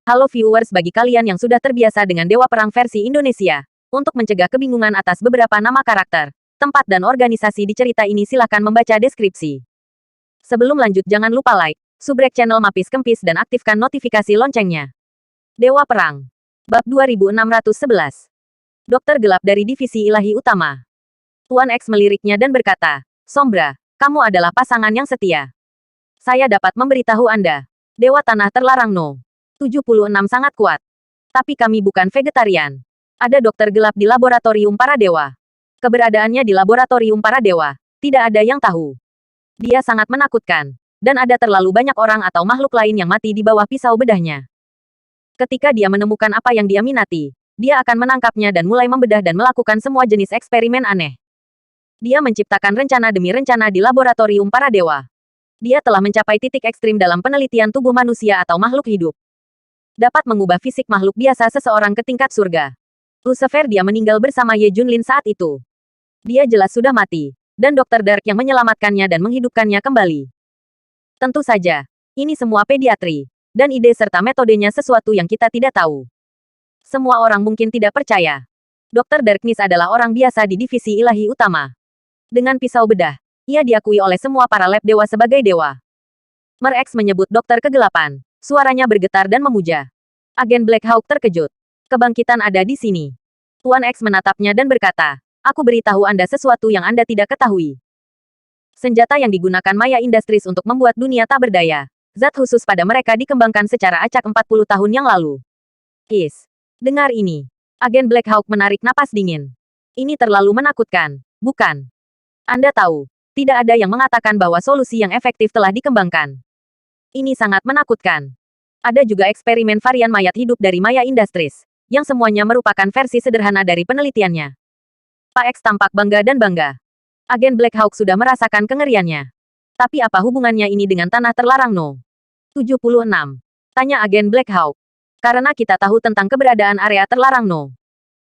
Halo viewers, bagi kalian yang sudah terbiasa dengan Dewa Perang versi Indonesia, untuk mencegah kebingungan atas beberapa nama karakter, tempat dan organisasi di cerita ini silahkan membaca deskripsi. Sebelum lanjut jangan lupa like, subrek channel Mapis Kempis dan aktifkan notifikasi loncengnya. Dewa Perang. Bab 2611. Dokter Gelap dari Divisi Ilahi Utama. Tuan X meliriknya dan berkata, Sombra, kamu adalah pasangan yang setia. Saya dapat memberitahu Anda. Dewa Tanah Terlarang No. 76 sangat kuat. Tapi kami bukan vegetarian. Ada dokter gelap di laboratorium para dewa. Keberadaannya di laboratorium para dewa, tidak ada yang tahu. Dia sangat menakutkan. Dan ada terlalu banyak orang atau makhluk lain yang mati di bawah pisau bedahnya. Ketika dia menemukan apa yang dia minati, dia akan menangkapnya dan mulai membedah dan melakukan semua jenis eksperimen aneh. Dia menciptakan rencana demi rencana di laboratorium para dewa. Dia telah mencapai titik ekstrim dalam penelitian tubuh manusia atau makhluk hidup. Dapat mengubah fisik makhluk biasa seseorang ke tingkat surga. Lucifer dia meninggal bersama Ye Junlin saat itu. Dia jelas sudah mati, dan Dr. Dark yang menyelamatkannya dan menghidupkannya kembali. Tentu saja, ini semua pediatri, dan ide serta metodenya sesuatu yang kita tidak tahu. Semua orang mungkin tidak percaya. Dr. Darkness adalah orang biasa di divisi ilahi utama. Dengan pisau bedah, ia diakui oleh semua para lab dewa sebagai dewa. Mer-X menyebut Dokter Kegelapan. Suaranya bergetar dan memuja. Agen Black Hawk terkejut. Kebangkitan ada di sini. Tuan X menatapnya dan berkata, aku beritahu Anda sesuatu yang Anda tidak ketahui. Senjata yang digunakan Maya Industries untuk membuat dunia tak berdaya. Zat khusus pada mereka dikembangkan secara acak 40 tahun yang lalu. Dengar ini. Agen Black Hawk menarik napas dingin. Ini terlalu menakutkan, bukan? Anda tahu, tidak ada yang mengatakan bahwa solusi yang efektif telah dikembangkan. Ini sangat menakutkan. Ada juga eksperimen varian mayat hidup dari Maya Industries, yang semuanya merupakan versi sederhana dari penelitiannya. Pak X tampak bangga dan bangga. Agen Black Hawk sudah merasakan kengeriannya. Tapi apa hubungannya ini dengan tanah terlarang No. 76? Tanya agen Black Hawk. Karena kita tahu tentang keberadaan area terlarang No.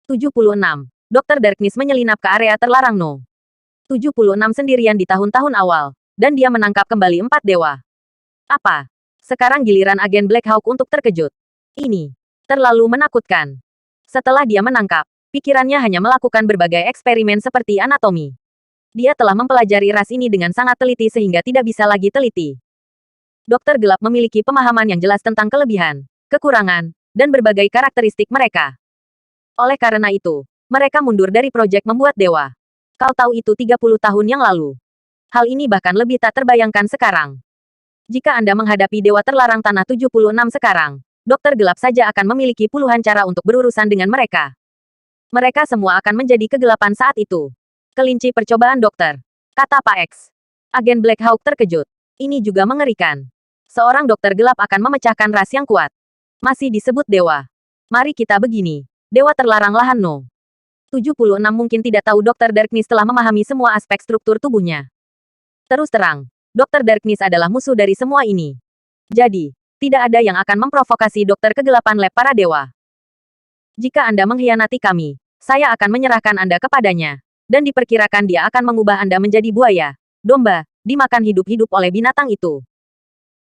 76. Dr. Darkness menyelinap ke area terlarang No. 76 sendirian di tahun-tahun awal, dan dia menangkap kembali 4 dewa. Apa? Sekarang giliran agen Black Hawk untuk terkejut. Ini terlalu menakutkan. Setelah dia menangkap, pikirannya hanya melakukan berbagai eksperimen seperti anatomi. Dia telah mempelajari ras ini dengan sangat teliti sehingga tidak bisa lagi teliti. Dokter Gelap memiliki pemahaman yang jelas tentang kelebihan, kekurangan, dan berbagai karakteristik mereka. Oleh karena itu, mereka mundur dari proyek membuat dewa. Kau tahu itu 30 tahun yang lalu. Hal ini bahkan lebih tak terbayangkan sekarang. Jika Anda menghadapi Dewa Terlarang Tanah 76 sekarang, Dokter Gelap saja akan memiliki puluhan cara untuk berurusan dengan mereka. Mereka semua akan menjadi kegelapan saat itu. Kelinci percobaan dokter, kata Pak X. Agen Black Hawk terkejut. Ini juga mengerikan. Seorang dokter gelap akan memecahkan ras yang kuat. Masih disebut dewa. Mari kita begini. Dewa Terlarang Lahan No. 76 mungkin tidak tahu Dr. Darkness telah memahami semua aspek struktur tubuhnya. Terus terang, Dr. Darkness adalah musuh dari semua ini. Jadi, tidak ada yang akan memprovokasi Dokter Kegelapan Lab para dewa. Jika Anda mengkhianati kami, saya akan menyerahkan Anda kepadanya. Dan diperkirakan dia akan mengubah Anda menjadi buaya, domba, dimakan hidup-hidup oleh binatang itu.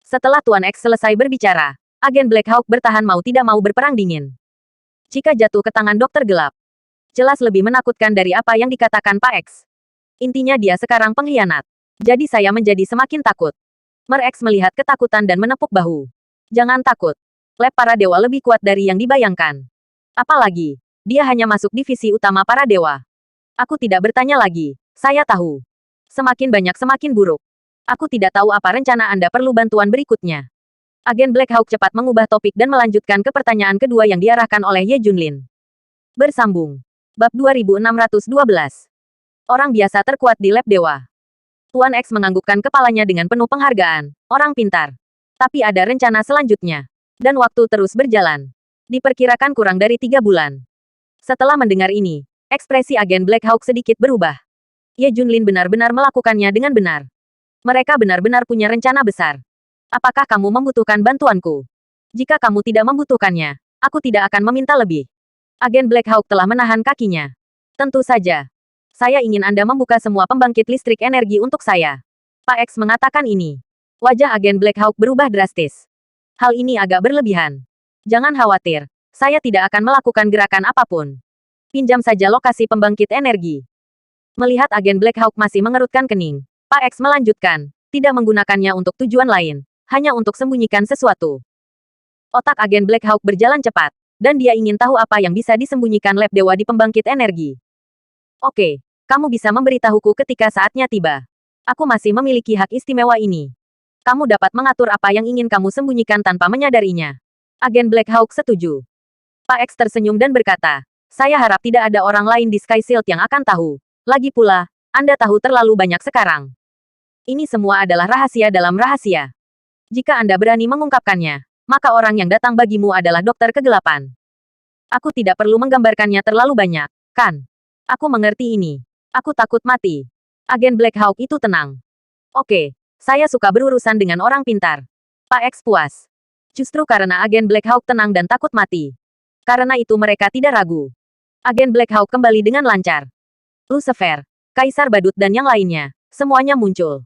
Setelah Tuan X selesai berbicara, agen Black Hawk bertahan mau tidak mau berperang dingin. Jika jatuh ke tangan Dokter Gelap, jelas lebih menakutkan dari apa yang dikatakan Pak X. Intinya dia sekarang pengkhianat. Jadi saya menjadi semakin takut. Mer-X melihat ketakutan dan menepuk bahu. Jangan takut. Lab para dewa lebih kuat dari yang dibayangkan. Apalagi, dia hanya masuk divisi utama para dewa. Aku tidak bertanya lagi. Saya tahu. Semakin banyak semakin buruk. Aku tidak tahu apa rencana Anda perlu bantuan berikutnya. Agen Black Hawk cepat mengubah topik dan melanjutkan ke pertanyaan kedua yang diarahkan oleh Ye Junlin. Bersambung. Bab 2612. Orang biasa terkuat di lab dewa. Tuan X menganggukkan kepalanya dengan penuh penghargaan. Orang pintar. Tapi ada rencana selanjutnya. Dan waktu terus berjalan. Diperkirakan kurang dari 3 bulan. Setelah mendengar ini, ekspresi agen Black Hawk sedikit berubah. Ye Junlin benar-benar melakukannya dengan benar. Mereka benar-benar punya rencana besar. Apakah kamu membutuhkan bantuanku? Jika kamu tidak membutuhkannya, aku tidak akan meminta lebih. Agen Black Hawk telah menahan kakinya. Tentu saja. Saya ingin Anda membuka semua pembangkit listrik energi untuk saya. Pak X mengatakan ini. Wajah agen Black Hawk berubah drastis. Hal ini agak berlebihan. Jangan khawatir, saya tidak akan melakukan gerakan apapun. Pinjam saja lokasi pembangkit energi. Melihat agen Black Hawk masih mengerutkan kening, Pak X melanjutkan, tidak menggunakannya untuk tujuan lain, hanya untuk sembunyikan sesuatu. Otak agen Black Hawk berjalan cepat, dan dia ingin tahu apa yang bisa disembunyikan lab dewa di pembangkit energi. Oke, kamu bisa memberitahuku ketika saatnya tiba. Aku masih memiliki hak istimewa ini. Kamu dapat mengatur apa yang ingin kamu sembunyikan tanpa menyadarinya. Agen Black Hawk setuju. Pak X tersenyum dan berkata, saya harap tidak ada orang lain di Sky Shield yang akan tahu. Lagi pula, Anda tahu terlalu banyak sekarang. Ini semua adalah rahasia dalam rahasia. Jika Anda berani mengungkapkannya, maka orang yang datang bagimu adalah dokter kegelapan. Aku tidak perlu menggambarkannya terlalu banyak, kan? Aku mengerti ini. Aku takut mati. Agen Black Hawk itu tenang. Oke, saya suka berurusan dengan orang pintar. Pak X puas. Justru karena agen Black Hawk tenang dan takut mati. Karena itu mereka tidak ragu. Agen Black Hawk kembali dengan lancar. Lucifer, Kaisar Badut dan yang lainnya, semuanya muncul.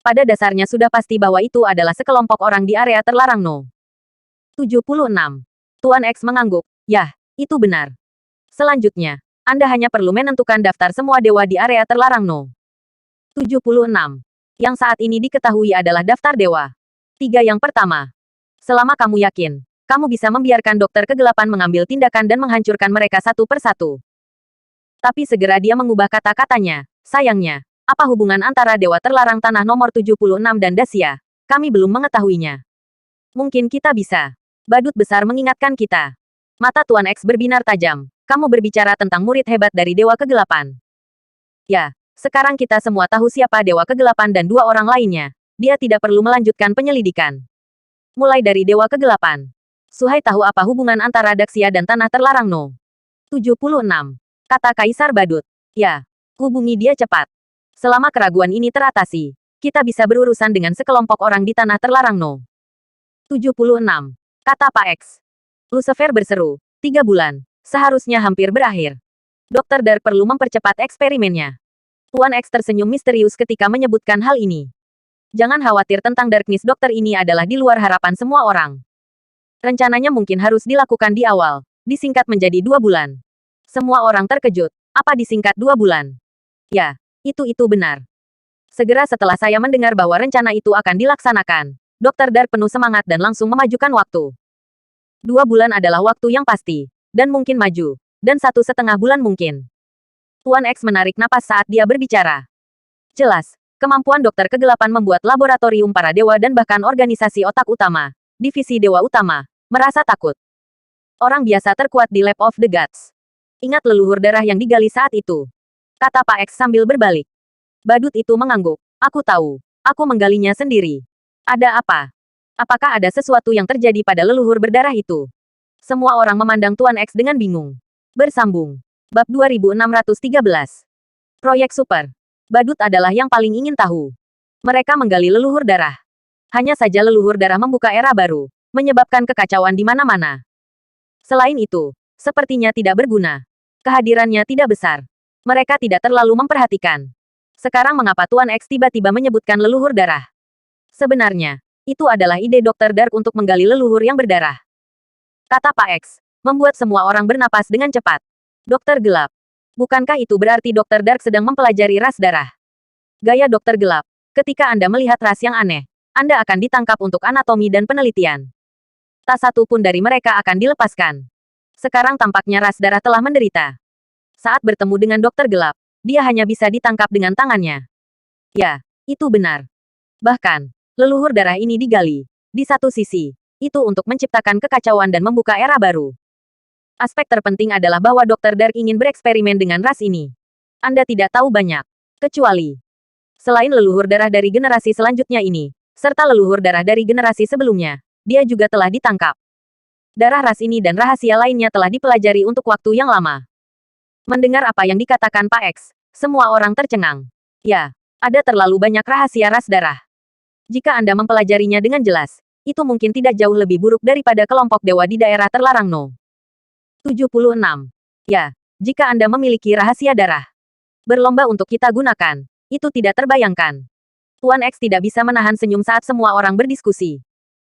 Pada dasarnya sudah pasti bahwa itu adalah sekelompok orang di area terlarang No. 76. Tuan X mengangguk. Yah, itu benar. Selanjutnya, Anda hanya perlu menentukan daftar semua dewa di area terlarang No. 76. Yang saat ini diketahui adalah daftar dewa. 3 yang pertama. Selama kamu yakin, kamu bisa membiarkan dokter kegelapan mengambil tindakan dan menghancurkan mereka satu persatu. Tapi segera dia mengubah kata-katanya. Sayangnya, apa hubungan antara dewa terlarang tanah nomor 76 dan Dacia? Kami belum mengetahuinya. Mungkin kita bisa. Badut besar mengingatkan kita. Mata Tuan X berbinar tajam. Kamu berbicara tentang murid hebat dari dewa kegelapan. Ya, sekarang kita semua tahu siapa dewa kegelapan dan 2 orang lainnya. Dia tidak perlu melanjutkan penyelidikan. Mulai dari dewa kegelapan. Suhai tahu apa hubungan antara Daxia dan tanah terlarang No. 76. Kata Kaisar Badut. Ya, hubungi dia cepat. Selama keraguan ini teratasi, kita bisa berurusan dengan sekelompok orang di tanah terlarang No. 76. Kata Pak X. Lucifer berseru. 3 bulan. Seharusnya hampir berakhir. Dr. Dark perlu mempercepat eksperimennya. Tuan X tersenyum misterius ketika menyebutkan hal ini. Jangan khawatir tentang Darkness, dokter ini adalah di luar harapan semua orang. Rencananya mungkin harus dilakukan di awal, disingkat menjadi 2 bulan. Semua orang terkejut. Apa disingkat 2 bulan? Ya, itu benar. Segera setelah saya mendengar bahwa rencana itu akan dilaksanakan, Dr. Dark penuh semangat dan langsung memajukan waktu. 2 bulan adalah waktu yang pasti, dan mungkin maju, dan 1,5 bulan mungkin. Tuan X menarik napas saat dia berbicara. Jelas, kemampuan dokter kegelapan membuat laboratorium para dewa dan bahkan organisasi otak utama, divisi dewa utama, merasa takut. Orang biasa terkuat di Lab of the Gods. Ingat leluhur darah yang digali saat itu. Kata Pak X sambil berbalik. Badut itu mengangguk. Aku tahu. Aku menggalinya sendiri. Ada apa? Apakah ada sesuatu yang terjadi pada leluhur berdarah itu? Semua orang memandang Tuan X dengan bingung. Bersambung. Bab 2613. Proyek Super. Badut adalah yang paling ingin tahu. Mereka menggali leluhur darah. Hanya saja leluhur darah membuka era baru, menyebabkan kekacauan di mana-mana. Selain itu, sepertinya tidak berguna. Kehadirannya tidak besar. Mereka tidak terlalu memperhatikan. Sekarang mengapa Tuan X tiba-tiba menyebutkan leluhur darah? Sebenarnya, itu adalah ide Dr. Dark untuk menggali leluhur yang berdarah. Kata Pak X, membuat semua orang bernapas dengan cepat. Dokter gelap. Bukankah itu berarti Dr. Dark sedang mempelajari ras darah? Gaya dokter gelap. Ketika Anda melihat ras yang aneh, Anda akan ditangkap untuk anatomi dan penelitian. Tak satu pun dari mereka akan dilepaskan. Sekarang tampaknya ras darah telah menderita. Saat bertemu dengan dokter gelap, dia hanya bisa ditangkap dengan tangannya. Ya, itu benar. Bahkan, leluhur darah ini digali. Di satu sisi, itu untuk menciptakan kekacauan dan membuka era baru. Aspek terpenting adalah bahwa Dr. Dark ingin bereksperimen dengan ras ini. Anda tidak tahu banyak. Kecuali. Selain leluhur darah dari generasi selanjutnya ini, serta leluhur darah dari generasi sebelumnya, dia juga telah ditangkap. Darah ras ini dan rahasia lainnya telah dipelajari untuk waktu yang lama. Mendengar apa yang dikatakan Pak X, semua orang tercengang. Ya, ada terlalu banyak rahasia ras darah. Jika Anda mempelajarinya dengan jelas, itu mungkin tidak jauh lebih buruk daripada kelompok dewa di daerah terlarang No. 76. Ya, jika Anda memiliki rahasia darah berlomba untuk kita gunakan, itu tidak terbayangkan. Tuan X tidak bisa menahan senyum saat semua orang berdiskusi.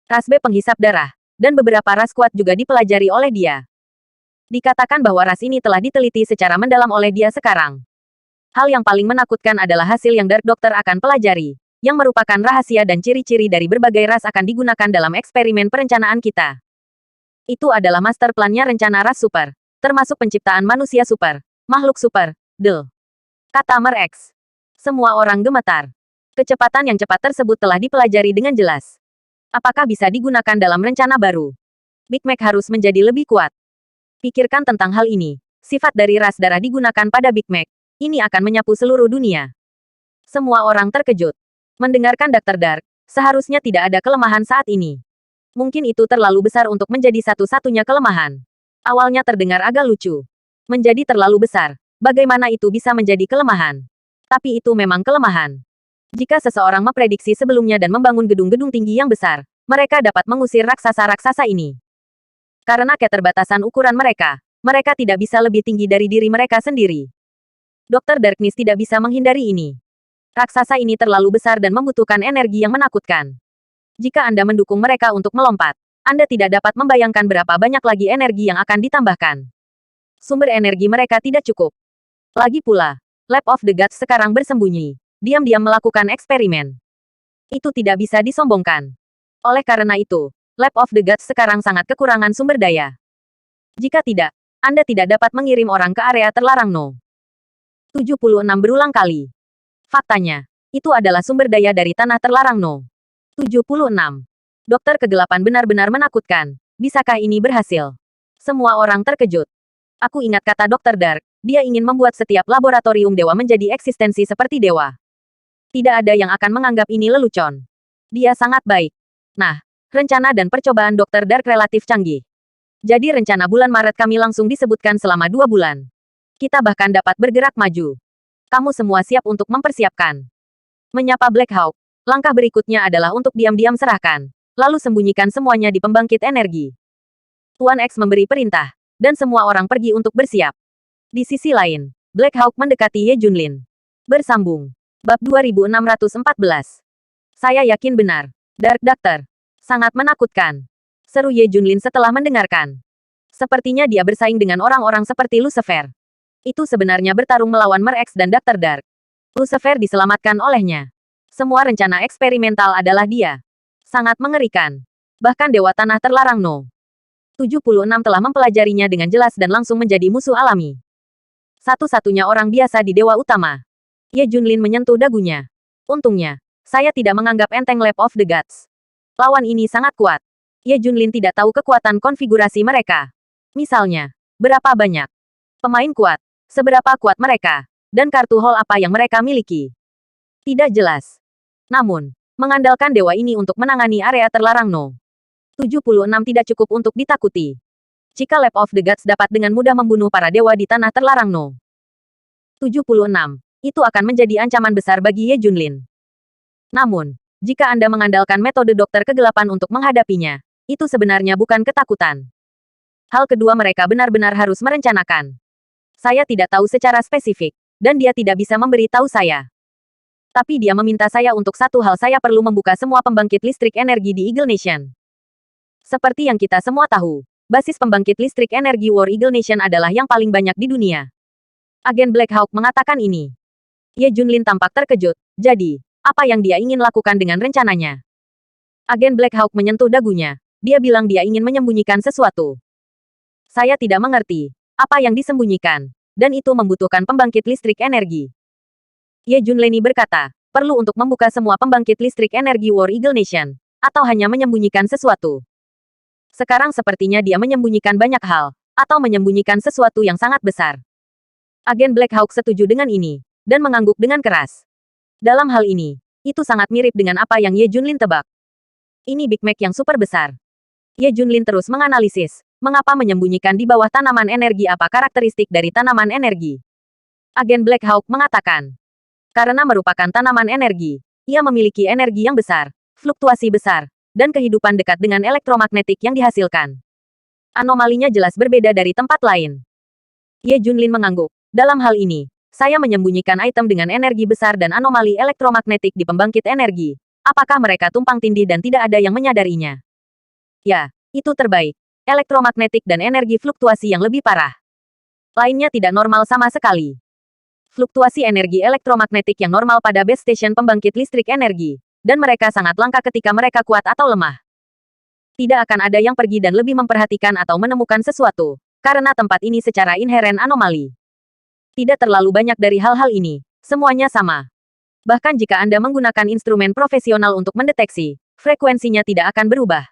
Ras B penghisap darah, dan beberapa ras kuat juga dipelajari oleh dia. Dikatakan bahwa ras ini telah diteliti secara mendalam oleh dia sekarang. Hal yang paling menakutkan adalah hasil yang Dark Doctor akan pelajari, yang merupakan rahasia dan ciri-ciri dari berbagai ras akan digunakan dalam eksperimen perencanaan kita. Itu adalah master plan-nya rencana ras super, termasuk penciptaan manusia super, makhluk super, kata Mer-X. Semua orang gemetar. Kecepatan yang cepat tersebut telah dipelajari dengan jelas. Apakah bisa digunakan dalam rencana baru? Big Mac harus menjadi lebih kuat. Pikirkan tentang hal ini. Sifat dari ras darah digunakan pada Big Mac. Ini akan menyapu seluruh dunia. Semua orang terkejut. Mendengarkan Dr. Dark, seharusnya tidak ada kelemahan saat ini. Mungkin itu terlalu besar untuk menjadi satu-satunya kelemahan. Awalnya terdengar agak lucu. Menjadi terlalu besar. Bagaimana itu bisa menjadi kelemahan? Tapi itu memang kelemahan. Jika seseorang memprediksi sebelumnya dan membangun gedung-gedung tinggi yang besar, mereka dapat mengusir raksasa-raksasa ini. Karena keterbatasan ukuran mereka, mereka tidak bisa lebih tinggi dari diri mereka sendiri. Dr. Darkness tidak bisa menghindari ini. Raksasa ini terlalu besar dan membutuhkan energi yang menakutkan. Jika Anda mendukung mereka untuk melompat, Anda tidak dapat membayangkan berapa banyak lagi energi yang akan ditambahkan. Sumber energi mereka tidak cukup. Lagi pula, Lab of the Gods sekarang bersembunyi, diam-diam melakukan eksperimen. Itu tidak bisa disombongkan. Oleh karena itu, Lab of the Gods sekarang sangat kekurangan sumber daya. Jika tidak, Anda tidak dapat mengirim orang ke area terlarang No. 76 berulang kali. Faktanya, itu adalah sumber daya dari tanah terlarang No. 76. Dokter kegelapan benar-benar menakutkan. Bisakah ini berhasil? Semua orang terkejut. Aku ingat kata Dr. Dark, dia ingin membuat setiap laboratorium dewa menjadi eksistensi seperti dewa. Tidak ada yang akan menganggap ini lelucon. Dia sangat baik. Nah, rencana dan percobaan Dr. Dark relatif canggih. Jadi rencana bulan Maret kami langsung disebutkan selama 2 bulan. Kita bahkan dapat bergerak maju. Kamu semua siap untuk mempersiapkan. Menyapa Black Hawk. Langkah berikutnya adalah untuk diam-diam serahkan, lalu sembunyikan semuanya di pembangkit energi. Tuan X memberi perintah, dan semua orang pergi untuk bersiap. Di sisi lain, Black Hawk mendekati Ye Junlin. Bersambung. Bab 2614. Saya yakin benar. Dark Doctor. Sangat menakutkan. Seru Ye Junlin setelah mendengarkan. Sepertinya dia bersaing dengan orang-orang seperti Lucifer. Itu sebenarnya bertarung melawan Mer-X dan Dr. Dark. Lucifer diselamatkan olehnya. Semua rencana eksperimental adalah dia. Sangat mengerikan. Bahkan Dewa Tanah Terlarang No. 76 telah mempelajarinya dengan jelas dan langsung menjadi musuh alami. Satu-satunya orang biasa di Dewa Utama. Ye Junlin menyentuh dagunya. Untungnya, saya tidak menganggap enteng Lab of the Gods. Lawan ini sangat kuat. Ye Junlin tidak tahu kekuatan konfigurasi mereka. Misalnya, berapa banyak pemain kuat, seberapa kuat mereka, dan kartu hall apa yang mereka miliki. Tidak jelas. Namun, mengandalkan dewa ini untuk menangani area terlarang No. 76 tidak cukup untuk ditakuti. Jika Lab of the Gods dapat dengan mudah membunuh para dewa di tanah terlarang No. 76, itu akan menjadi ancaman besar bagi Ye Junlin. Namun, jika Anda mengandalkan metode dokter kegelapan untuk menghadapinya, itu sebenarnya bukan ketakutan. Hal kedua mereka benar-benar harus merencanakan. Saya tidak tahu secara spesifik, dan dia tidak bisa memberi tahu saya. Tapi dia meminta saya untuk satu hal, saya perlu membuka semua pembangkit listrik energi di Eagle Nation. Seperti yang kita semua tahu, basis pembangkit listrik energi War Eagle Nation adalah yang paling banyak di dunia. Agen Black Hawk mengatakan ini. Ye Junlin tampak terkejut, jadi, apa yang dia ingin lakukan dengan rencananya? Agen Black Hawk menyentuh dagunya, dia bilang dia ingin menyembunyikan sesuatu. Saya tidak mengerti, apa yang disembunyikan, dan itu membutuhkan pembangkit listrik energi. Ye Junlin berkata, perlu untuk membuka semua pembangkit listrik energi War Eagle Nation, atau hanya menyembunyikan sesuatu. Sekarang sepertinya dia menyembunyikan banyak hal, atau menyembunyikan sesuatu yang sangat besar. Agen Black Hawk setuju dengan ini, dan mengangguk dengan keras. Dalam hal ini, itu sangat mirip dengan apa yang Ye Junlin tebak. Ini Big Mac yang super besar. Ye Junlin terus menganalisis, mengapa menyembunyikan di bawah tanaman energi, apa karakteristik dari tanaman energi. Agen Black Hawk mengatakan, karena merupakan tanaman energi, ia memiliki energi yang besar, fluktuasi besar, dan kehidupan dekat dengan elektromagnetik yang dihasilkan. Anomalinya jelas berbeda dari tempat lain. Ye Junlin mengangguk. Dalam hal ini, saya menyembunyikan item dengan energi besar dan anomali elektromagnetik di pembangkit energi. Apakah mereka tumpang tindih dan tidak ada yang menyadarinya? Ya, Itu terbaik. Elektromagnetik dan energi fluktuasi yang lebih parah. Lainnya tidak normal sama sekali. Fluktuasi energi elektromagnetik yang normal pada base station pembangkit listrik energi. Dan mereka sangat langka ketika mereka kuat atau lemah. Tidak akan ada yang pergi dan lebih memperhatikan atau menemukan sesuatu. Karena tempat ini secara inheren anomali. Tidak terlalu banyak dari hal-hal ini. Semuanya sama. Bahkan jika Anda menggunakan instrumen profesional untuk mendeteksi, frekuensinya tidak akan berubah.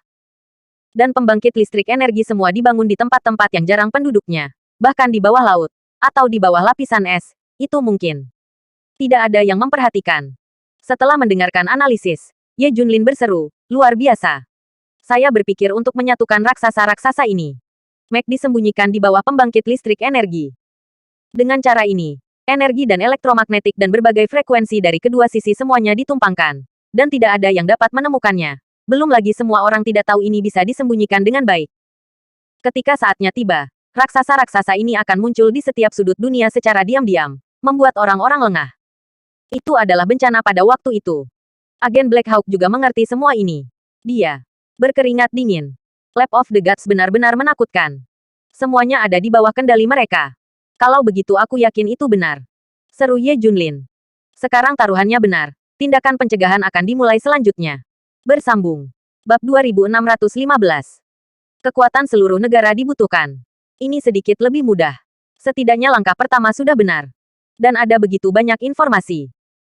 Dan pembangkit listrik energi semua dibangun di tempat-tempat yang jarang penduduknya. Bahkan di bawah laut. Atau di bawah lapisan es. Itu mungkin. Tidak ada yang memperhatikan. Setelah mendengarkan analisis, Ye Junlin berseru, luar biasa. Saya berpikir untuk menyatukan raksasa-raksasa ini. Meg disembunyikan di bawah pembangkit listrik energi. Dengan cara ini, energi dan elektromagnetik dan berbagai frekuensi dari kedua sisi semuanya ditumpangkan. Dan tidak ada yang dapat menemukannya. Belum lagi semua orang tidak tahu ini bisa disembunyikan dengan baik. Ketika saatnya tiba, raksasa-raksasa ini akan muncul di setiap sudut dunia secara diam-diam, membuat orang-orang lengah. Itu adalah bencana pada waktu itu. Agen Black Hawk juga mengerti semua ini. Dia berkeringat dingin. Lab of the Gods benar-benar menakutkan. Semuanya ada di bawah kendali mereka. Kalau begitu aku yakin itu benar. Seru Ye Junlin. Sekarang taruhannya benar. Tindakan pencegahan akan dimulai selanjutnya. Bersambung. Bab 2615. Kekuatan seluruh negara dibutuhkan. Ini sedikit lebih mudah. Setidaknya langkah pertama sudah benar. Dan ada begitu banyak informasi.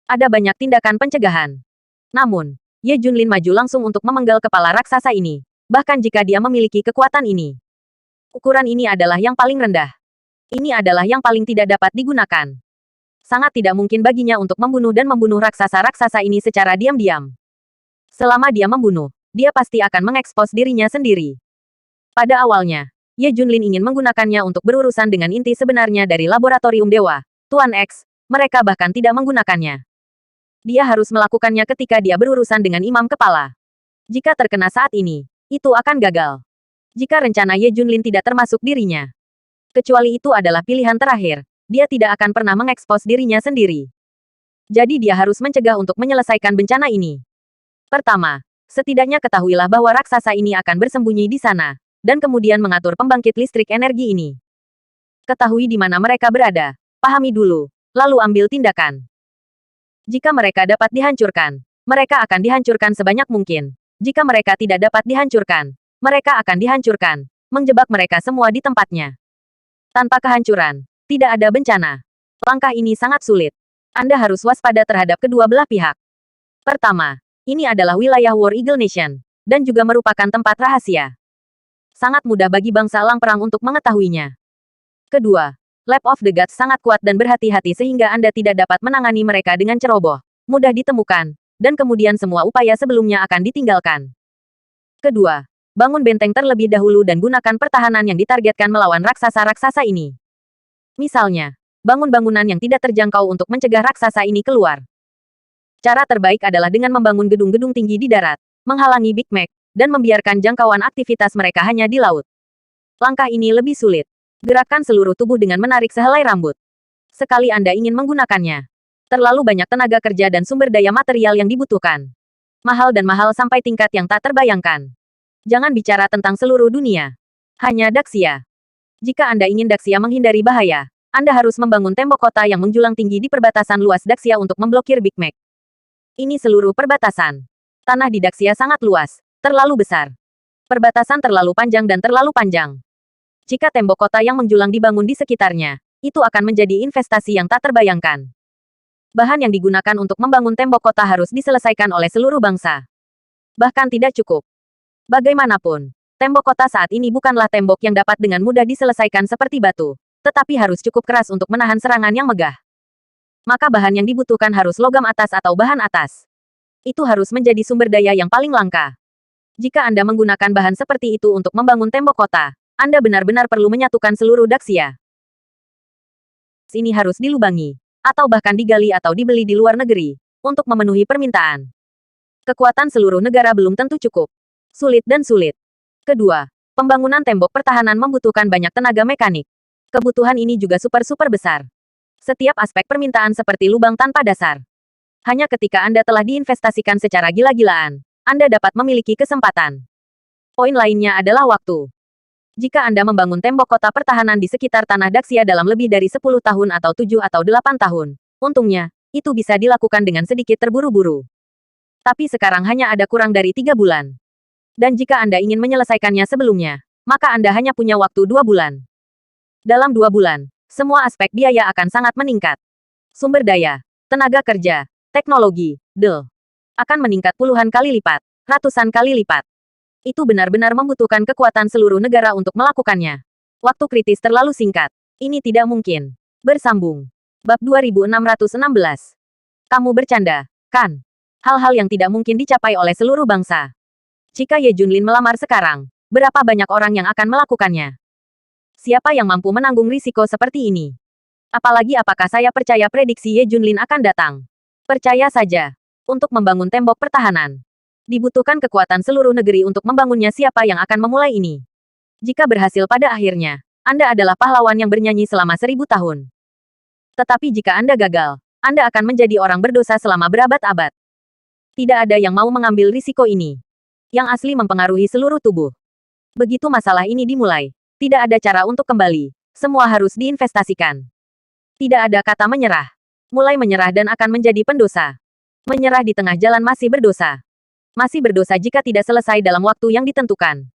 Ada banyak tindakan pencegahan. Namun, Ye Junlin maju langsung untuk memenggal kepala raksasa ini. Bahkan jika dia memiliki kekuatan ini. Ukuran ini adalah yang paling rendah. Ini adalah yang paling tidak dapat digunakan. Sangat tidak mungkin baginya untuk membunuh dan membunuh raksasa-raksasa ini secara diam-diam. Selama dia membunuh, dia pasti akan mengekspos dirinya sendiri. Pada awalnya, Ye Junlin ingin menggunakannya untuk berurusan dengan inti sebenarnya dari laboratorium dewa, Tuan X. Mereka bahkan tidak menggunakannya. Dia harus melakukannya ketika dia berurusan dengan imam kepala. Jika terkena saat ini, itu akan gagal. Jika rencana Ye Junlin tidak termasuk dirinya. Kecuali itu adalah pilihan terakhir, dia tidak akan pernah mengekspos dirinya sendiri. Jadi dia harus mencegah untuk menyelesaikan bencana ini. Pertama, setidaknya ketahuilah bahwa raksasa ini akan bersembunyi di sana, dan kemudian mengatur pembangkit listrik energi ini. Ketahui di mana mereka berada, pahami dulu, lalu ambil tindakan. Jika mereka dapat dihancurkan, mereka akan dihancurkan sebanyak mungkin. Jika mereka tidak dapat dihancurkan, mereka akan dihancurkan, menjebak mereka semua di tempatnya. Tanpa kehancuran, tidak ada bencana. Langkah ini sangat sulit. Anda harus waspada terhadap kedua belah pihak. Pertama, ini adalah wilayah War Eagle Nation, dan juga merupakan tempat rahasia. Sangat mudah bagi bangsa Elang Perang untuk mengetahuinya. Kedua, Lab of the Gods sangat kuat dan berhati-hati sehingga Anda tidak dapat menangani mereka dengan ceroboh, mudah ditemukan, dan kemudian semua upaya sebelumnya akan ditinggalkan. Kedua, bangun benteng terlebih dahulu dan gunakan pertahanan yang ditargetkan melawan raksasa-raksasa ini. Misalnya, bangun bangunan yang tidak terjangkau untuk mencegah raksasa ini keluar. Cara terbaik adalah dengan membangun gedung-gedung tinggi di darat, menghalangi Big Mac, dan membiarkan jangkauan aktivitas mereka hanya di laut. Langkah ini lebih sulit. Gerakkan seluruh tubuh dengan menarik sehelai rambut. Sekali Anda ingin menggunakannya. Terlalu banyak tenaga kerja dan sumber daya material yang dibutuhkan. Mahal dan mahal sampai tingkat yang tak terbayangkan. Jangan bicara tentang seluruh dunia. Hanya Daxia. Jika Anda ingin Daxia menghindari bahaya, Anda harus membangun tembok kota yang menjulang tinggi di perbatasan luas Daxia untuk memblokir Big Mac. Ini seluruh perbatasan. Tanah di Daxia sangat luas, terlalu besar. Perbatasan terlalu panjang dan terlalu panjang. Jika tembok kota yang menjulang dibangun di sekitarnya, itu akan menjadi investasi yang tak terbayangkan. Bahan yang digunakan untuk membangun tembok kota harus diselesaikan oleh seluruh bangsa. Bahkan tidak cukup. Bagaimanapun, tembok kota saat ini bukanlah tembok yang dapat dengan mudah diselesaikan seperti batu, tetapi harus cukup keras untuk menahan serangan yang megah. Maka bahan yang dibutuhkan harus logam atas atau bahan atas. Itu harus menjadi sumber daya yang paling langka. Jika Anda menggunakan bahan seperti itu untuk membangun tembok kota, Anda benar-benar perlu menyatukan seluruh Daxia. Ini harus dilubangi, atau bahkan digali atau dibeli di luar negeri, untuk memenuhi permintaan. Kekuatan seluruh negara belum tentu cukup. Sulit dan sulit. Kedua, pembangunan tembok pertahanan membutuhkan banyak tenaga mekanik. Kebutuhan ini juga super-super besar. Setiap aspek permintaan seperti lubang tanpa dasar. Hanya ketika Anda telah diinvestasikan secara gila-gilaan, Anda dapat memiliki kesempatan. Poin lainnya adalah waktu. Jika Anda membangun tembok kota pertahanan di sekitar tanah Daxia dalam lebih dari 10 tahun atau 7 atau 8 tahun, untungnya, itu bisa dilakukan dengan sedikit terburu-buru. Tapi sekarang hanya ada kurang dari 3 bulan. Dan jika Anda ingin menyelesaikannya sebelumnya, maka Anda hanya punya waktu 2 bulan. Dalam 2 bulan, semua aspek biaya akan sangat meningkat. Sumber daya, tenaga kerja, teknologi, akan meningkat puluhan kali lipat, ratusan kali lipat. Itu benar-benar membutuhkan kekuatan seluruh negara untuk melakukannya. Waktu kritis terlalu singkat. Ini tidak mungkin. Bersambung. Bab 2616. Kamu bercanda, kan? Hal-hal yang tidak mungkin dicapai oleh seluruh bangsa. Jika Ye Junlin melamar sekarang, berapa banyak orang yang akan melakukannya? Siapa yang mampu menanggung risiko seperti ini? Apalagi apakah saya percaya prediksi Ye Junlin akan datang? Percaya saja. Untuk membangun tembok pertahanan, dibutuhkan kekuatan seluruh negeri untuk membangunnya. Siapa yang akan memulai ini? Jika berhasil pada akhirnya, Anda adalah pahlawan yang bernyanyi selama 1000 tahun. Tetapi jika Anda gagal, Anda akan menjadi orang berdosa selama berabad-abad. Tidak ada yang mau mengambil risiko ini. Yang asli mempengaruhi seluruh tubuh. Begitu masalah ini dimulai, tidak ada cara untuk kembali. Semua harus diinvestasikan. Tidak ada kata menyerah. Mulai menyerah dan akan menjadi pendosa. Menyerah di tengah jalan masih berdosa. Masih berdosa jika tidak selesai dalam waktu yang ditentukan.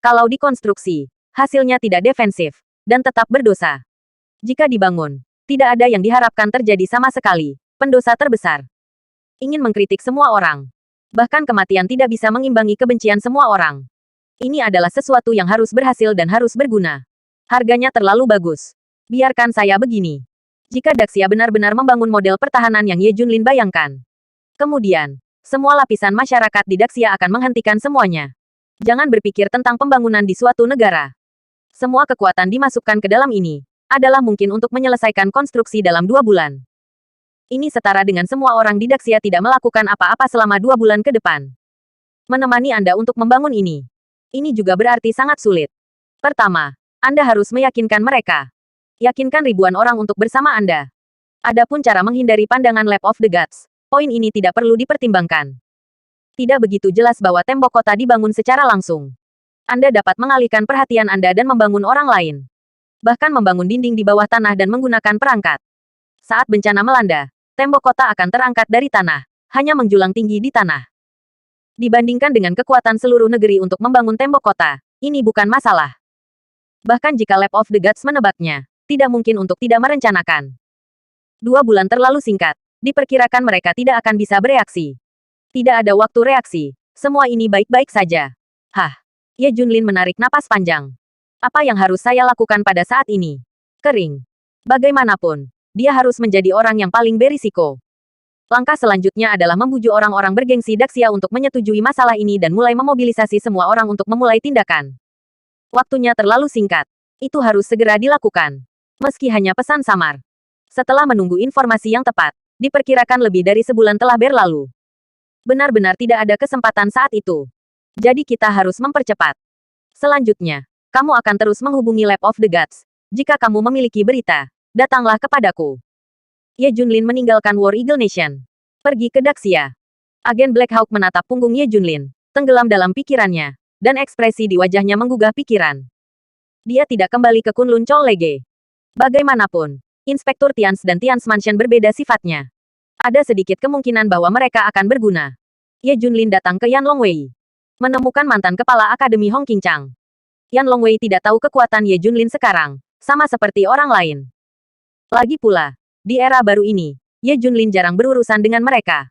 Kalau dikonstruksi, hasilnya tidak defensif, dan tetap berdosa. Jika dibangun, tidak ada yang diharapkan terjadi sama sekali, pendosa terbesar. Ingin mengkritik semua orang. Bahkan kematian tidak bisa mengimbangi kebencian semua orang. Ini adalah sesuatu yang harus berhasil dan harus berguna. Harganya terlalu bagus. Biarkan saya begini. Jika Daxia benar-benar membangun model pertahanan yang Ye Junlin bayangkan, kemudian, semua lapisan masyarakat di Daxia akan menghentikan semuanya. Jangan berpikir tentang pembangunan di suatu negara. Semua kekuatan dimasukkan ke dalam ini, adalah mungkin untuk menyelesaikan konstruksi dalam 2 bulan. Ini setara dengan semua orang di Daxia tidak melakukan apa-apa selama 2 bulan ke depan. Menemani Anda untuk membangun ini. Ini juga berarti sangat sulit. Pertama, Anda harus meyakinkan mereka. Yakinkan ribuan orang untuk bersama Anda. Adapun cara menghindari pandangan Lap of the Gods, poin ini tidak perlu dipertimbangkan. Tidak begitu jelas bahwa tembok kota dibangun secara langsung. Anda dapat mengalihkan perhatian Anda dan membangun orang lain. Bahkan membangun dinding di bawah tanah dan menggunakan perangkat. Saat bencana melanda, tembok kota akan terangkat dari tanah, hanya menjulang tinggi di tanah. Dibandingkan dengan kekuatan seluruh negeri untuk membangun tembok kota, ini bukan masalah. Bahkan jika Lap of the Gods menebaknya, tidak mungkin untuk tidak merencanakan. 2 bulan terlalu singkat. Diperkirakan mereka tidak akan bisa bereaksi. Tidak ada waktu reaksi. Semua ini baik-baik saja. Hah. Ye Junlin menarik napas panjang. Apa yang harus saya lakukan pada saat ini? Kering. Bagaimanapun, dia harus menjadi orang yang paling berisiko. Langkah selanjutnya adalah membujuk orang-orang bergengsi Daxia untuk menyetujui masalah ini dan mulai memobilisasi semua orang untuk memulai tindakan. Waktunya terlalu singkat. Itu harus segera dilakukan. Meski hanya pesan samar. Setelah menunggu informasi yang tepat, diperkirakan lebih dari sebulan telah berlalu. Benar-benar tidak ada kesempatan saat itu. Jadi kita harus mempercepat. Selanjutnya, kamu akan terus menghubungi Lap of the Gods. Jika kamu memiliki berita, datanglah kepadaku. Ye Junlin meninggalkan War Eagle Nation. Pergi ke Daxia. Agen Black Hawk menatap punggung Ye Junlin, tenggelam dalam pikirannya, dan ekspresi di wajahnya menggugah pikiran. Dia tidak kembali ke Kunlun Chol Lege. Bagaimanapun, Inspektur Tians dan Tians Mansion berbeda sifatnya. Ada sedikit kemungkinan bahwa mereka akan berguna. Ye Junlin datang ke Yan Longwei. Menemukan mantan kepala Akademi Hong Qingchang. Yan Longwei tidak tahu kekuatan Ye Junlin sekarang, sama seperti orang lain. Lagi pula, di era baru ini, Ye Junlin jarang berurusan dengan mereka.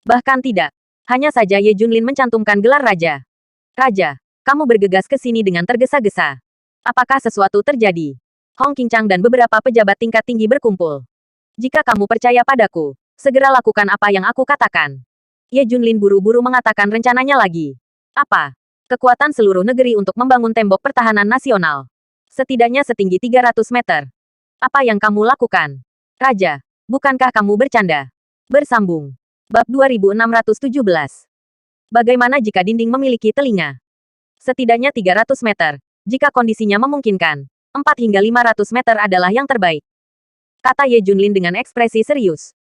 Bahkan tidak. Hanya saja Ye Junlin mencantumkan gelar raja. Raja, kamu bergegas ke sini dengan tergesa-gesa. Apakah sesuatu terjadi? Hong Qingchang dan beberapa pejabat tingkat tinggi berkumpul. Jika kamu percaya padaku, segera lakukan apa yang aku katakan. Ye Junlin buru-buru mengatakan rencananya lagi. Apa? Kekuatan seluruh negeri untuk membangun tembok pertahanan nasional. Setidaknya setinggi 300 meter. Apa yang kamu lakukan? Raja, bukankah kamu bercanda? Bersambung. Bab 2617. Bagaimana jika dinding memiliki telinga? Setidaknya 300 meter. Jika kondisinya memungkinkan, 4 hingga 500 meter adalah yang terbaik. Kata Ye Junlin dengan ekspresi serius.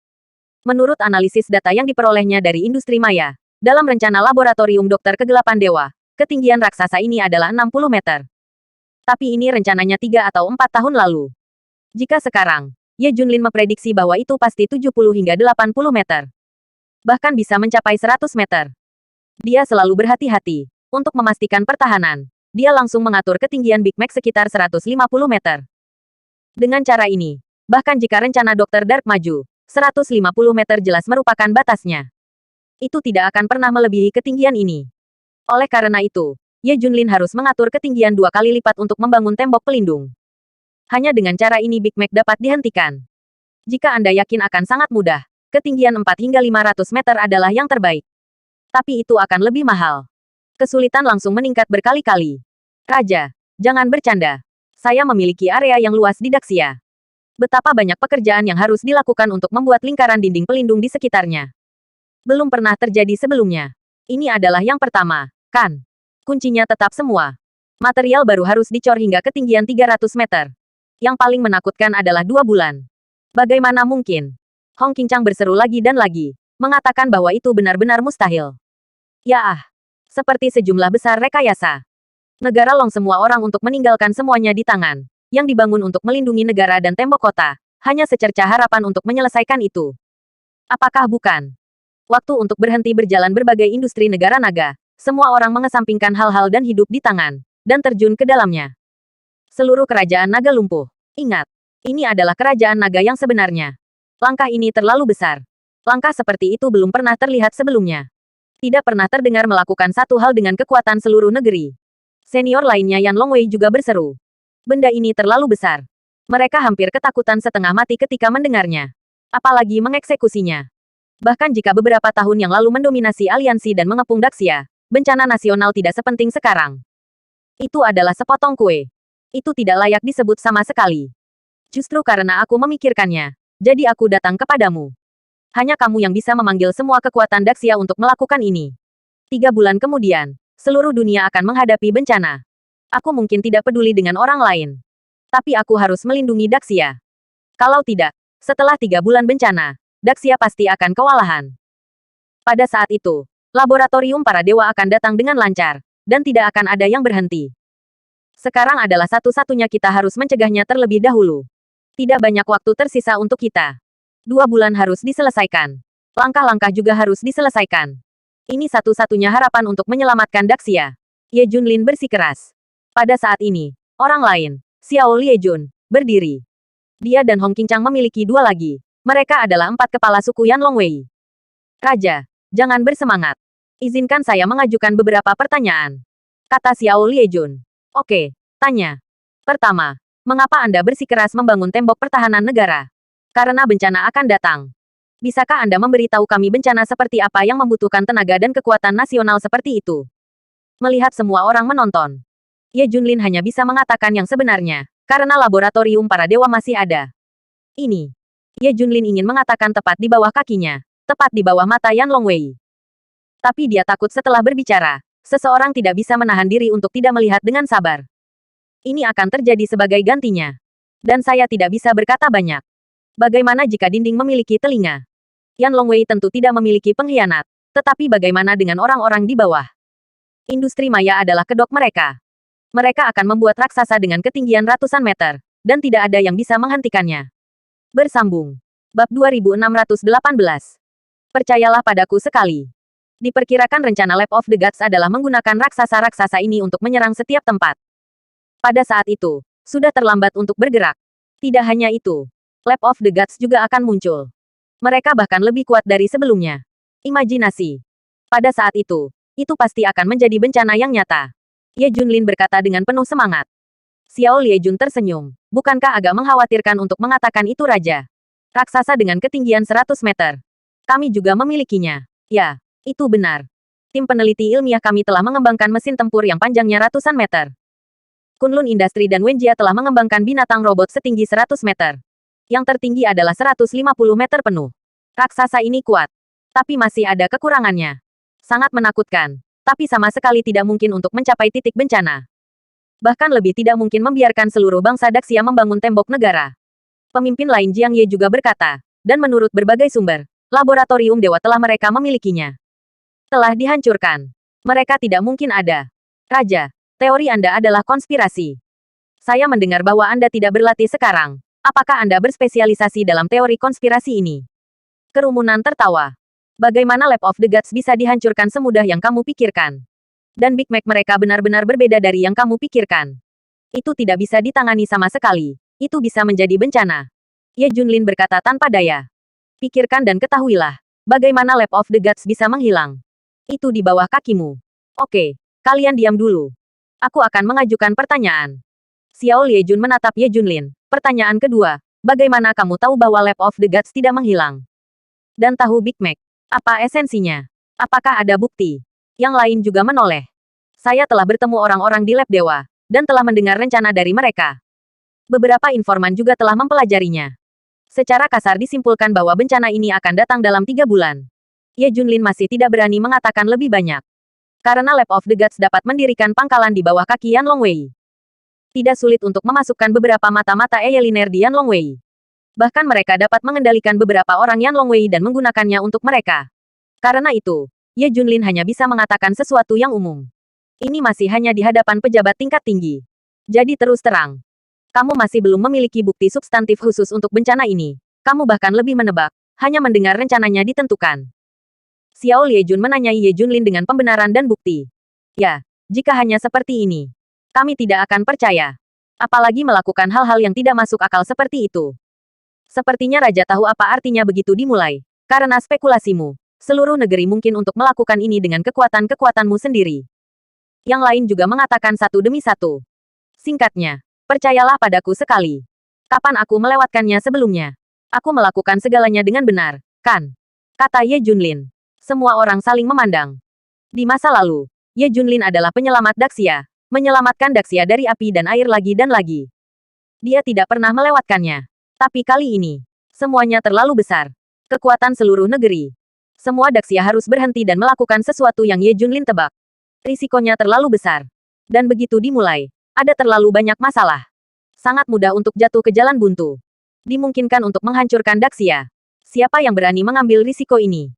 Menurut analisis data yang diperolehnya dari industri maya, dalam rencana laboratorium dokter kegelapan dewa, ketinggian raksasa ini adalah 60 meter. Tapi ini rencananya 3 atau 4 tahun lalu. Jika sekarang, Ye Junlin memprediksi bahwa itu pasti 70 hingga 80 meter. Bahkan bisa mencapai 100 meter. Dia selalu berhati-hati. Untuk memastikan pertahanan, dia langsung mengatur ketinggian Big Mac sekitar 150 meter. Dengan cara ini, bahkan jika rencana Dr. Dark maju, 150 meter jelas merupakan batasnya. Itu tidak akan pernah melebihi ketinggian ini. Oleh karena itu, Ye Junlin harus mengatur ketinggian 2 kali lipat untuk membangun tembok pelindung. Hanya dengan cara ini Big Mac dapat dihentikan. Jika Anda yakin akan sangat mudah, ketinggian 4 hingga 500 meter adalah yang terbaik. Tapi itu akan lebih mahal. Kesulitan langsung meningkat berkali-kali. Raja, jangan bercanda. Saya memiliki area yang luas di Daxia. Betapa banyak pekerjaan yang harus dilakukan untuk membuat lingkaran dinding pelindung di sekitarnya. Belum pernah terjadi sebelumnya. Ini adalah yang pertama, kan? Kuncinya tetap semua. Material baru harus dicor hingga ketinggian 300 meter. Yang paling menakutkan adalah 2 bulan. Bagaimana mungkin? Hong Qingchang berseru lagi dan lagi, mengatakan bahwa itu benar-benar mustahil. Ya seperti sejumlah besar rekayasa. Negara Long semua orang untuk meninggalkan semuanya di tangan, yang dibangun untuk melindungi negara dan tembok kota, hanya secerca harapan untuk menyelesaikan itu. Apakah bukan? Waktu untuk berhenti berjalan berbagai industri negara naga, semua orang mengesampingkan hal-hal dan hidup di tangan, dan terjun ke dalamnya. Seluruh kerajaan naga lumpuh. Ingat, ini adalah kerajaan naga yang sebenarnya. Langkah ini terlalu besar. Langkah seperti itu belum pernah terlihat sebelumnya. Tidak pernah terdengar melakukan satu hal dengan kekuatan seluruh negeri. Senior lainnya Yan Longwei juga berseru. Benda ini terlalu besar. Mereka hampir ketakutan setengah mati ketika mendengarnya. Apalagi mengeksekusinya. Bahkan jika beberapa tahun yang lalu mendominasi aliansi dan mengepung Daxia, bencana nasional tidak sepenting sekarang. Itu adalah sepotong kue. Itu tidak layak disebut sama sekali. Justru karena aku memikirkannya, jadi aku datang kepadamu. Hanya kamu yang bisa memanggil semua kekuatan Daxia untuk melakukan ini. 3 bulan kemudian, seluruh dunia akan menghadapi bencana. Aku mungkin tidak peduli dengan orang lain. Tapi aku harus melindungi Daxia. Kalau tidak, setelah 3 bulan bencana, Daxia pasti akan kewalahan. Pada saat itu, laboratorium para dewa akan datang dengan lancar, dan tidak akan ada yang berhenti. Sekarang adalah satu-satunya kita harus mencegahnya terlebih dahulu. Tidak banyak waktu tersisa untuk kita. 2 bulan harus diselesaikan. Langkah-langkah juga harus diselesaikan. Ini satu-satunya harapan untuk menyelamatkan Daxia. Ye Junlin bersikeras. Pada saat ini, orang lain, Xiao Liejun, berdiri. Dia dan Hong Qingchang memiliki 2 lagi. Mereka adalah 4 kepala suku Yan Longwei. Raja, jangan bersemangat. Izinkan saya mengajukan beberapa pertanyaan. Kata Xiao Liejun. Oke, tanya. Pertama, mengapa Anda bersikeras membangun tembok pertahanan negara? Karena bencana akan datang. Bisakah Anda memberitahu kami bencana seperti apa yang membutuhkan tenaga dan kekuatan nasional seperti itu? Melihat semua orang menonton, Ye Junlin hanya bisa mengatakan yang sebenarnya, karena laboratorium para dewa masih ada. Ini. Ye Junlin ingin mengatakan tepat di bawah kakinya, tepat di bawah mata Yan Longwei. Tapi dia takut setelah berbicara, seseorang tidak bisa menahan diri untuk tidak melihat dengan sabar. Ini akan terjadi sebagai gantinya. Dan saya tidak bisa berkata banyak. Bagaimana jika dinding memiliki telinga? Yan Longwei tentu tidak memiliki pengkhianat. Tetapi bagaimana dengan orang-orang di bawah? Industri maya adalah kedok mereka. Mereka akan membuat raksasa dengan ketinggian ratusan meter, dan tidak ada yang bisa menghentikannya. Bersambung. Bab 2618. Percayalah padaku sekali. Diperkirakan rencana Lab of the Gods adalah menggunakan raksasa-raksasa ini untuk menyerang setiap tempat. Pada saat itu, sudah terlambat untuk bergerak. Tidak hanya itu. Lab of the Gods juga akan muncul. Mereka bahkan lebih kuat dari sebelumnya. Imajinasi. Pada saat itu pasti akan menjadi bencana yang nyata. Ye Junlin berkata dengan penuh semangat. Xiao Liejun tersenyum. Bukankah agak mengkhawatirkan untuk mengatakan itu Raja? Raksasa dengan ketinggian 100 meter. Kami juga memilikinya. Ya, itu benar. Tim peneliti ilmiah kami telah mengembangkan mesin tempur yang panjangnya ratusan meter. Kunlun Industri dan Wenjia telah mengembangkan binatang robot setinggi 100 meter. Yang tertinggi adalah 150 meter penuh. Raksasa ini kuat. Tapi masih ada kekurangannya. Sangat menakutkan. Tapi sama sekali tidak mungkin untuk mencapai titik bencana. Bahkan lebih tidak mungkin membiarkan seluruh bangsa Daxia membangun tembok negara. Pemimpin lain Jiang Ye juga berkata. Dan menurut berbagai sumber, laboratorium dewa telah mereka memilikinya. Telah dihancurkan. Mereka tidak mungkin ada. Raja, teori Anda adalah konspirasi. Saya mendengar bahwa Anda tidak berlatih sekarang. Apakah Anda berspesialisasi dalam teori konspirasi ini? Kerumunan tertawa. Bagaimana Lab of the Gods bisa dihancurkan semudah yang kamu pikirkan? Dan Big Mac mereka benar-benar berbeda dari yang kamu pikirkan. Itu tidak bisa ditangani sama sekali. Itu bisa menjadi bencana. Ye Junlin berkata tanpa daya. Pikirkan dan ketahuilah. Bagaimana Lab of the Gods bisa menghilang? Itu di bawah kakimu. Oke, kalian diam dulu. Aku akan mengajukan pertanyaan. Xiao Liejun menatap Ye Junlin. Pertanyaan kedua, bagaimana kamu tahu bahwa Lab of the Gods tidak menghilang? Dan tahu Big Mac. Apa esensinya? Apakah ada bukti? Yang lain juga menoleh. Saya telah bertemu orang-orang di lab dewa, dan telah mendengar rencana dari mereka. Beberapa informan juga telah mempelajarinya. Secara kasar disimpulkan bahwa bencana ini akan datang dalam 3 bulan. Ye Junlin masih tidak berani mengatakan lebih banyak. Karena Lab of the Gods dapat mendirikan pangkalan di bawah kaki Yan Longwei. Tidak sulit untuk memasukkan beberapa mata-mata eyeliner di Yan Longwei. Bahkan mereka dapat mengendalikan beberapa orang Yan Longwei dan menggunakannya untuk mereka. Karena itu, Ye Junlin hanya bisa mengatakan sesuatu yang umum. Ini masih hanya di hadapan pejabat tingkat tinggi. Jadi terus terang, kamu masih belum memiliki bukti substantif khusus untuk bencana ini. Kamu bahkan lebih menebak, hanya mendengar rencananya ditentukan. Xiao Liejun menanyai Ye Junlin dengan pembenaran dan bukti. Ya, jika hanya seperti ini, kami tidak akan percaya. Apalagi melakukan hal-hal yang tidak masuk akal seperti itu. Sepertinya Raja tahu apa artinya begitu dimulai. Karena spekulasimu, seluruh negeri mungkin untuk melakukan ini dengan kekuatan-kekuatanmu sendiri. Yang lain juga mengatakan satu demi satu. Singkatnya, percayalah padaku sekali. Kapan aku melewatkannya sebelumnya? Aku melakukan segalanya dengan benar, kan? Kata Ye Junlin. Semua orang saling memandang. Di masa lalu, Ye Junlin adalah penyelamat Daxia, menyelamatkan Daxia dari api dan air lagi dan lagi. Dia tidak pernah melewatkannya. Tapi kali ini, semuanya terlalu besar. Kekuatan seluruh negeri. Semua Daxia harus berhenti dan melakukan sesuatu yang Ye Junlin tebak. Risikonya terlalu besar. Dan begitu dimulai, ada terlalu banyak masalah. Sangat mudah untuk jatuh ke jalan buntu. Dimungkinkan untuk menghancurkan Daxia. Siapa yang berani mengambil risiko ini?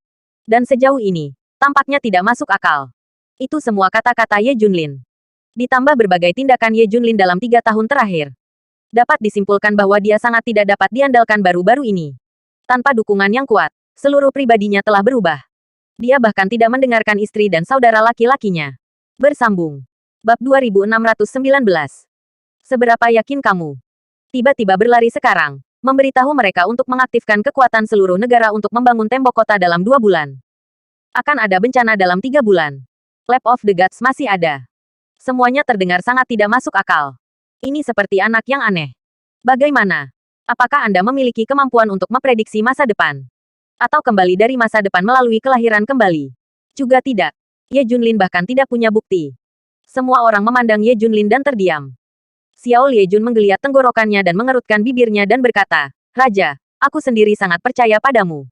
Dan sejauh ini, tampaknya tidak masuk akal. Itu semua kata-kata Ye Junlin. Ditambah berbagai tindakan Ye Junlin dalam 3 tahun terakhir. Dapat disimpulkan bahwa dia sangat tidak dapat diandalkan baru-baru ini. Tanpa dukungan yang kuat, seluruh pribadinya telah berubah. Dia bahkan tidak mendengarkan istri dan saudara laki-lakinya. Bersambung. Bab 2619. Seberapa yakin kamu? Tiba-tiba berlari sekarang, memberitahu mereka untuk mengaktifkan kekuatan seluruh negara untuk membangun tembok kota dalam 2 bulan. Akan ada bencana dalam 3 bulan. Lab of the Gods masih ada. Semuanya terdengar sangat tidak masuk akal. Ini seperti anak yang aneh. Bagaimana? Apakah Anda memiliki kemampuan untuk memprediksi masa depan? Atau kembali dari masa depan melalui kelahiran kembali? Juga tidak. Ye Junlin bahkan tidak punya bukti. Semua orang memandang Ye Junlin dan terdiam. Xiao Liejun menggeliat tenggorokannya dan mengerutkan bibirnya dan berkata, Raja, aku sendiri sangat percaya padamu.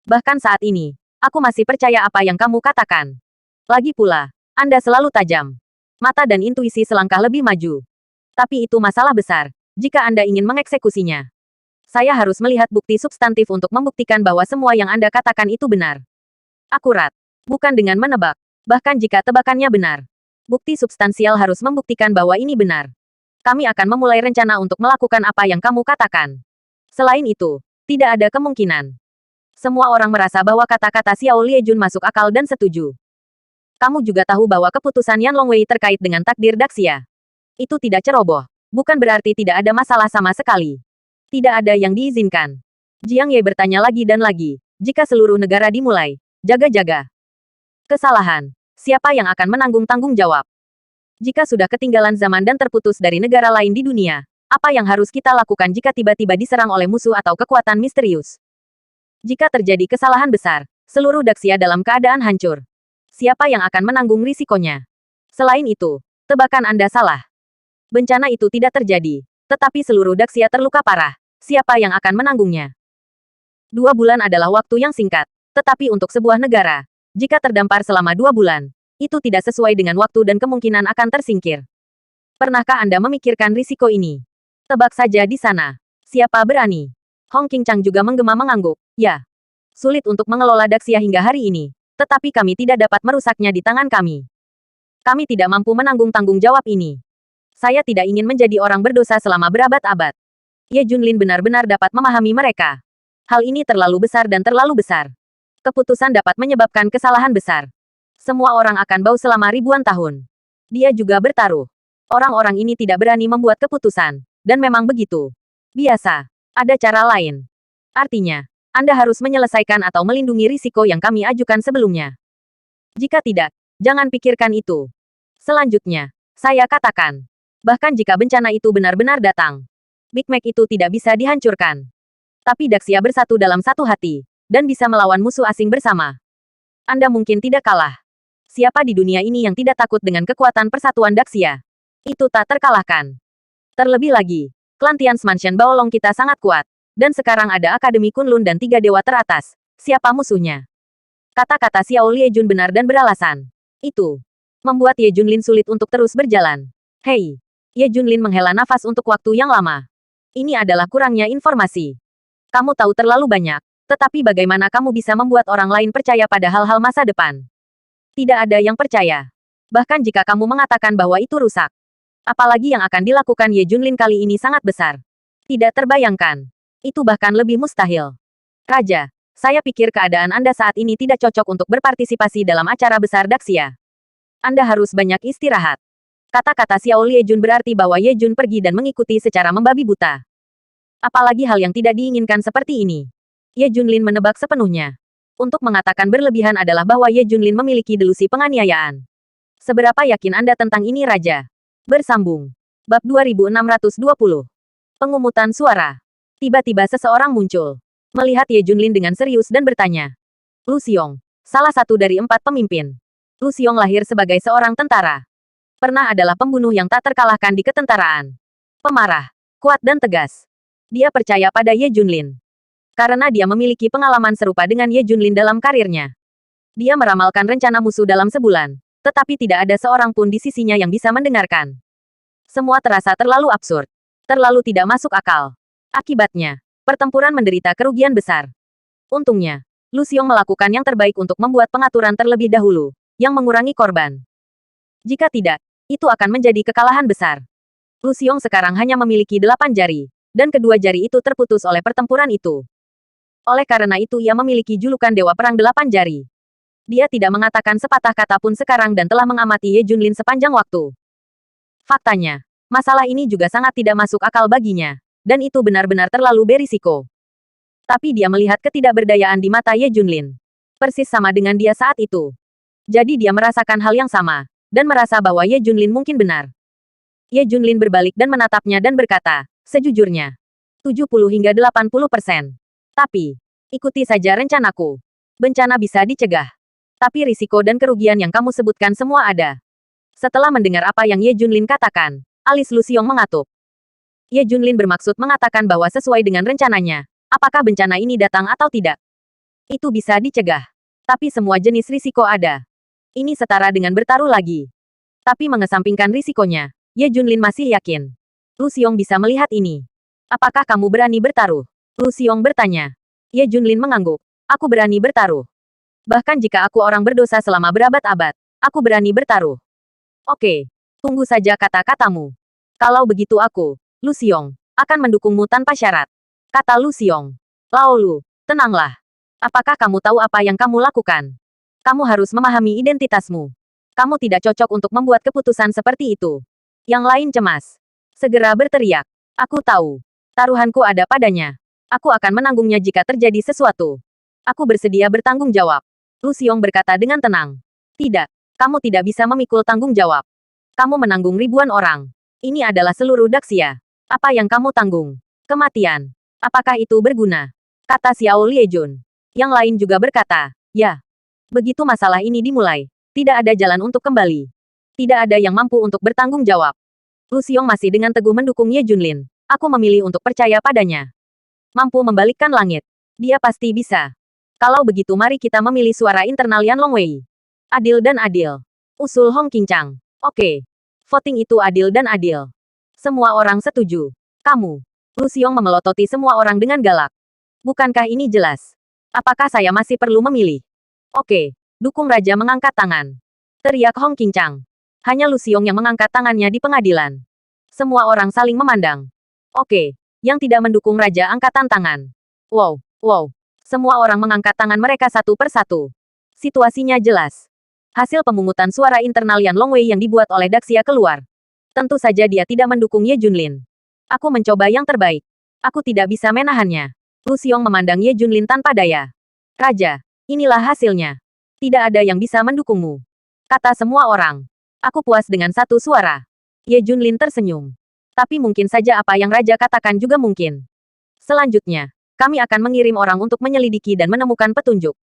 Bahkan saat ini, aku masih percaya apa yang kamu katakan. Lagi pula, Anda selalu tajam. Mata dan intuisi selangkah lebih maju. Tapi itu masalah besar, jika Anda ingin mengeksekusinya. Saya harus melihat bukti substantif untuk membuktikan bahwa semua yang Anda katakan itu benar. Akurat. Bukan dengan menebak. Bahkan jika tebakannya benar. Bukti substansial harus membuktikan bahwa ini benar. Kami akan memulai rencana untuk melakukan apa yang kamu katakan. Selain itu, tidak ada kemungkinan. Semua orang merasa bahwa kata-kata Xiao Liejun masuk akal dan setuju. Kamu juga tahu bahwa keputusan Yan Longwei terkait dengan takdir Daxia. Itu tidak ceroboh. Bukan berarti tidak ada masalah sama sekali. Tidak ada yang diizinkan. Jiang Ye bertanya lagi dan lagi. Jika seluruh negara dimulai, jaga-jaga. Kesalahan. Siapa yang akan menanggung tanggung jawab? Jika sudah ketinggalan zaman dan terputus dari negara lain di dunia, apa yang harus kita lakukan jika tiba-tiba diserang oleh musuh atau kekuatan misterius? Jika terjadi kesalahan besar, seluruh Daxia dalam keadaan hancur. Siapa yang akan menanggung risikonya? Selain itu, tebakan Anda salah. Bencana itu tidak terjadi, tetapi seluruh Daxia terluka parah. Siapa yang akan menanggungnya? 2 bulan adalah waktu yang singkat, tetapi untuk sebuah negara, jika terdampar selama 2 bulan, itu tidak sesuai dengan waktu dan kemungkinan akan tersingkir. Pernahkah Anda memikirkan risiko ini? Tebak saja di sana. Siapa berani? Hong Qingchang juga menggema mengangguk. Ya. Sulit untuk mengelola Daxia hingga hari ini, tetapi kami tidak dapat merusaknya di tangan kami. Kami tidak mampu menanggung tanggung jawab ini. Saya tidak ingin menjadi orang berdosa selama berabad-abad. Ye Junlin benar-benar dapat memahami mereka. Hal ini terlalu besar dan terlalu besar. Keputusan dapat menyebabkan kesalahan besar. Semua orang akan bau selama ribuan tahun. Dia juga bertaruh. Orang-orang ini tidak berani membuat keputusan. Dan memang begitu. Biasa. Ada cara lain. Artinya, Anda harus menyelesaikan atau melindungi risiko yang kami ajukan sebelumnya. Jika tidak, jangan pikirkan itu. Selanjutnya, saya katakan. Bahkan jika bencana itu benar-benar datang, Big Mac itu tidak bisa dihancurkan. Tapi Daxia bersatu dalam satu hati, dan bisa melawan musuh asing bersama. Anda mungkin tidak kalah. Siapa di dunia ini yang tidak takut dengan kekuatan persatuan Daxia? Itu tak terkalahkan. Terlebih lagi, klan Tian's Mansion Baolong kita sangat kuat. Dan sekarang ada Akademi Kunlun dan 3 dewa teratas. Siapa musuhnya? Kata-kata Xiao Liejun benar dan beralasan. Itu membuat Ye Junlin sulit untuk terus berjalan. Hei, Ye Junlin menghela nafas untuk waktu yang lama. Ini adalah kurangnya informasi. Kamu tahu terlalu banyak, tetapi bagaimana kamu bisa membuat orang lain percaya pada hal-hal masa depan? Tidak ada yang percaya. Bahkan jika kamu mengatakan bahwa itu rusak. Apalagi yang akan dilakukan Ye Junlin kali ini sangat besar. Tidak terbayangkan. Itu bahkan lebih mustahil. Raja, saya pikir keadaan Anda saat ini tidak cocok untuk berpartisipasi dalam acara besar Daxia. Anda harus banyak istirahat. Kata-kata Xiao Liejun berarti bahwa Ye Jun pergi dan mengikuti secara membabi buta. Apalagi hal yang tidak diinginkan seperti ini. Ye Junlin menebak sepenuhnya. Untuk mengatakan berlebihan adalah bahwa Ye Junlin memiliki delusi penganiayaan. Seberapa yakin Anda tentang ini, Raja? Bersambung. Bab 2620. Pengumutan suara. Tiba-tiba seseorang muncul. Melihat Ye Junlin dengan serius dan bertanya. Lu Xiong, salah satu dari 4 pemimpin. Lu Xiong lahir sebagai seorang tentara. Pernah adalah pembunuh yang tak terkalahkan di ketentaraan. Pemarah, kuat dan tegas. Dia percaya pada Ye Junlin. Karena dia memiliki pengalaman serupa dengan Ye Junlin dalam karirnya. Dia meramalkan rencana musuh dalam sebulan. Tetapi tidak ada seorang pun di sisinya yang bisa mendengarkan. Semua terasa terlalu absurd. Terlalu tidak masuk akal. Akibatnya, pertempuran menderita kerugian besar. Untungnya, Lu Xiong melakukan yang terbaik untuk membuat pengaturan terlebih dahulu, yang mengurangi korban. Jika tidak, itu akan menjadi kekalahan besar. Lu Xiong sekarang hanya memiliki 8 jari, dan kedua jari itu terputus oleh pertempuran itu. Oleh karena itu ia memiliki julukan Dewa Perang 8 jari. Dia tidak mengatakan sepatah kata pun sekarang dan telah mengamati Ye Junlin sepanjang waktu. Faktanya, masalah ini juga sangat tidak masuk akal baginya, dan itu benar-benar terlalu berisiko. Tapi dia melihat ketidakberdayaan di mata Ye Junlin. Persis sama dengan dia saat itu. Jadi dia merasakan hal yang sama, dan merasa bahwa Ye Junlin mungkin benar. Ye Junlin berbalik dan menatapnya dan berkata, sejujurnya, 70 hingga 80%. Tapi, ikuti saja rencanaku. Bencana bisa dicegah. Tapi risiko dan kerugian yang kamu sebutkan semua ada. Setelah mendengar apa yang Ye Junlin katakan, alis Lu Xiong mengatup. Ye Junlin bermaksud mengatakan bahwa sesuai dengan rencananya, apakah bencana ini datang atau tidak? Itu bisa dicegah. Tapi semua jenis risiko ada. Ini setara dengan bertaruh lagi. Tapi mengesampingkan risikonya, Ye Junlin masih yakin. Lu Xiong bisa melihat ini. Apakah kamu berani bertaruh? Lu Xiong bertanya. Ye Junlin mengangguk. Aku berani bertaruh. Bahkan jika aku orang berdosa selama berabad-abad, aku berani bertaruh. Oke, tunggu saja kata-katamu. Kalau begitu aku, Lu Xiong, akan mendukungmu tanpa syarat. Kata Lu Xiong. Lao Lu, tenanglah. Apakah kamu tahu apa yang kamu lakukan? Kamu harus memahami identitasmu. Kamu tidak cocok untuk membuat keputusan seperti itu. Yang lain cemas. Segera berteriak. Aku tahu. Taruhanku ada padanya. Aku akan menanggungnya jika terjadi sesuatu. Aku bersedia bertanggung jawab. Lu Xiong berkata dengan tenang. Tidak. Kamu tidak bisa memikul tanggung jawab. Kamu menanggung ribuan orang. Ini adalah seluruh Daxia. Apa yang kamu tanggung? Kematian. Apakah itu berguna? Kata Xiao Liejun. Yang lain juga berkata, ya. Begitu masalah ini dimulai, tidak ada jalan untuk kembali. Tidak ada yang mampu untuk bertanggung jawab. Lu Xiong masih dengan teguh mendukung Ye Junlin. Aku memilih untuk percaya padanya. Mampu membalikkan langit. Dia pasti bisa. Kalau begitu mari kita memilih suara internal Yan Longwei. Adil dan adil. Usul Hong Qingchang. Oke. Voting itu adil dan adil. Semua orang setuju. Kamu. Lu Xiong memelototi semua orang dengan galak. Bukankah ini jelas? Apakah saya masih perlu memilih? Oke. Dukung Raja mengangkat tangan. Teriak Hong Qingchang. Hanya Lu Xiong yang mengangkat tangannya di pengadilan. Semua orang saling memandang. Oke, yang tidak mendukung raja angkatan tangan. Wow, wow. Semua orang mengangkat tangan mereka satu persatu. Situasinya jelas. Hasil pemungutan suara internal Yan Longwei yang dibuat oleh Daxia keluar. Tentu saja dia tidak mendukung Ye Junlin. Aku mencoba yang terbaik. Aku tidak bisa menahannya. Lu Xiong memandang Ye Junlin tanpa daya. Raja, inilah hasilnya. Tidak ada yang bisa mendukungmu. Kata semua orang. Aku puas dengan satu suara. Ye Junlin tersenyum. Tapi mungkin saja apa yang Raja katakan juga mungkin. Selanjutnya, kami akan mengirim orang untuk menyelidiki dan menemukan petunjuk.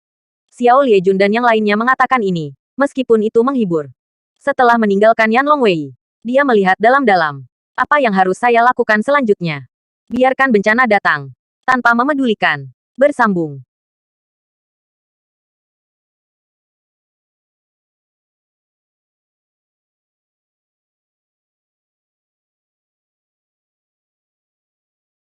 Xiao Liejun dan yang lainnya mengatakan ini, meskipun itu menghibur. Setelah meninggalkan Yan Longwei, dia melihat dalam-dalam. Apa yang harus saya lakukan selanjutnya? Biarkan bencana datang. Tanpa memedulikan. Bersambung.